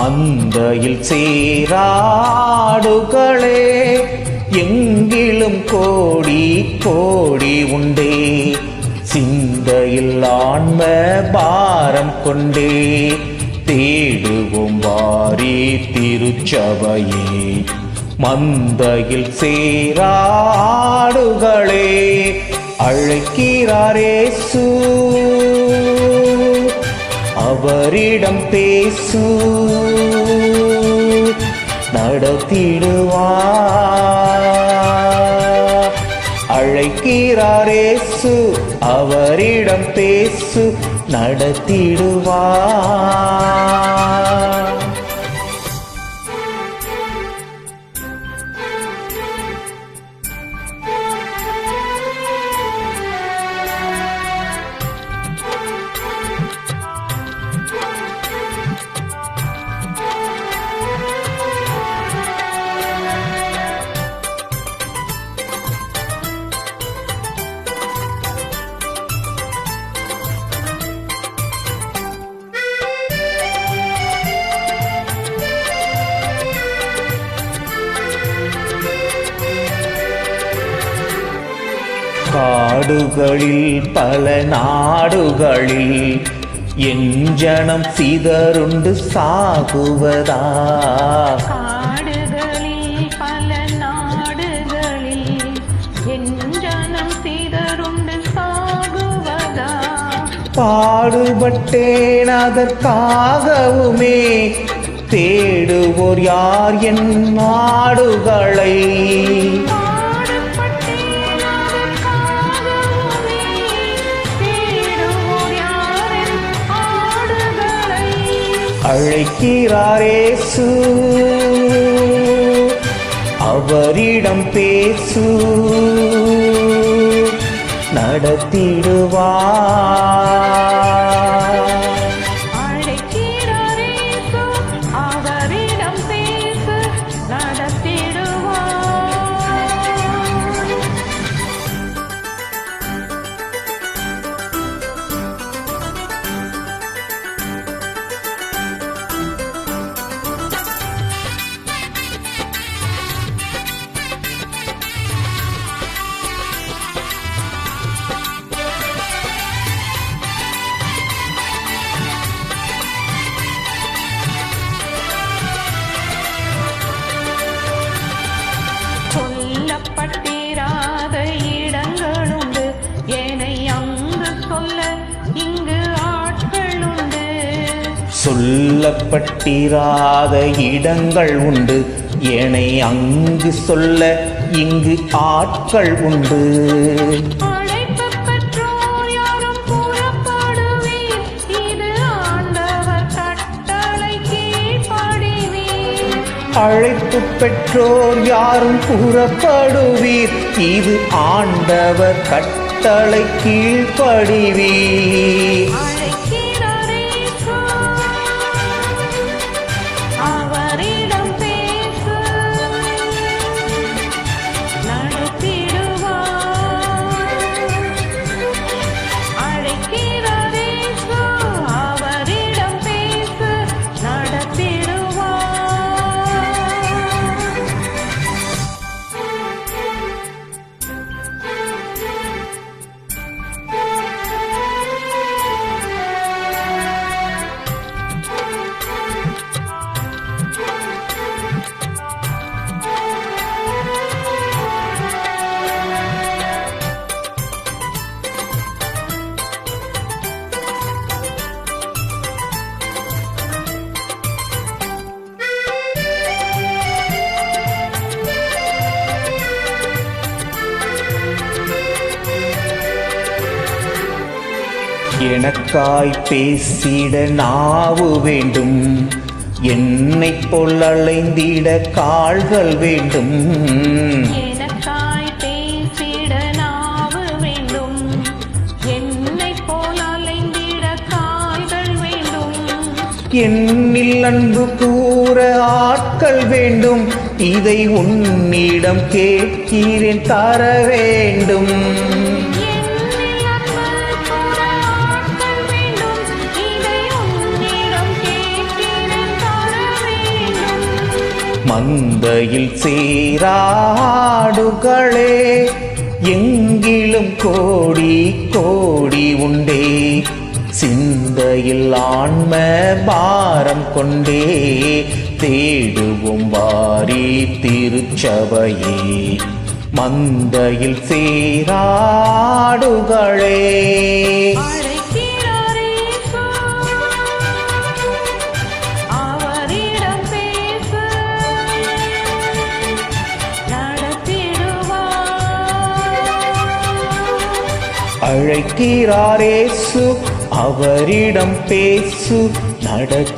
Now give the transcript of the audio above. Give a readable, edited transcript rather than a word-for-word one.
மந்தையில் சேராடுகளே எங்கிலும் கோடி கோடி உண்டே. சிந்தையில் ஆன்ம பாரம் கொண்டே தேடுவோம் வாரி திருச்சபையே. மந்தையில் சேராடுகளே அழைக்கிறாரேசு, அவரிடம் பேசு, நடத்திடுவார். அழைக்கிறாரேசு, அவரிடம் பேசு, நடத்திடுவார். காடுகளில் பல நாடுகளில் என் ஜனம் சிதறுண்டு சாகுவதா. காடுகளில் பல நாடுகளில் என் ஜனம் சிதறுண்டு சாகுவதா. பாடுபட்டேன் அதற்காகவுமே, தேடுவோர் யார் என் நாடுகளை. அழைக்கிறாரேசு, அவரிடம் பேசு, நடத்திடுவார். அழைக்கிறாரேசு, அவரிடம் பேசு, நடத்திடுவார். சொல்லப்பட்டிராத இடங்களுண்டு, என்னை அங்கு சொல்ல இங்கு ஆட்களுண்டு. சொல்லப்பட்டிராத இடங்கள் உண்டு, என்னை அங்கு சொல்ல இங்கு ஆட்கள் உண்டு. அழைப்பு பெற்றோர் யாரும் புறப்படுவீர், இது ஆண்டவர் கட்டளை கீழ்ப்படிவீர். அழைப்பு பெற்றோர் யாரும் புறப்படுவீர், இது ஆண்டவர் கட்டளை கீழ்ப்படிவீர். அழைக்கிறாரேசு, அவரிடம் பேசு, நடத்திடுவார். அழைக்கிறாரேசு, அவரிடம் பேசு, நடத்திடுவார். எனக்காய் பேசிட நாவு வேண்டும், என்னைப் போல் அலைந்திட கால்கள் வேண்டும். எனக்காய் பேசிட நாவு வேண்டும், என்னைப் போல் அலைந்திட கால்கள் வேண்டும். என்னில் அன்பு கூற ஆட்கள் வேண்டும், இதை உன்னிடம் கேட்கிறேன் தர வேண்டும். மந்தையில் சேராடுகளே எங்கிலும் கோடி கோடி உண்டே சிந்தையில் ஆன்ம பாரம் கொண்டே தேடுவோம் வாரி திருச்சபையே மந்தையில் சேராடுகளே. அழைக்கிறார் இயேசு, அவரிடம் பேசு, நடத்திடுவார். அழைக்கிறார் இயேசு அவரிடம் பேசு நடத்திடுவார்.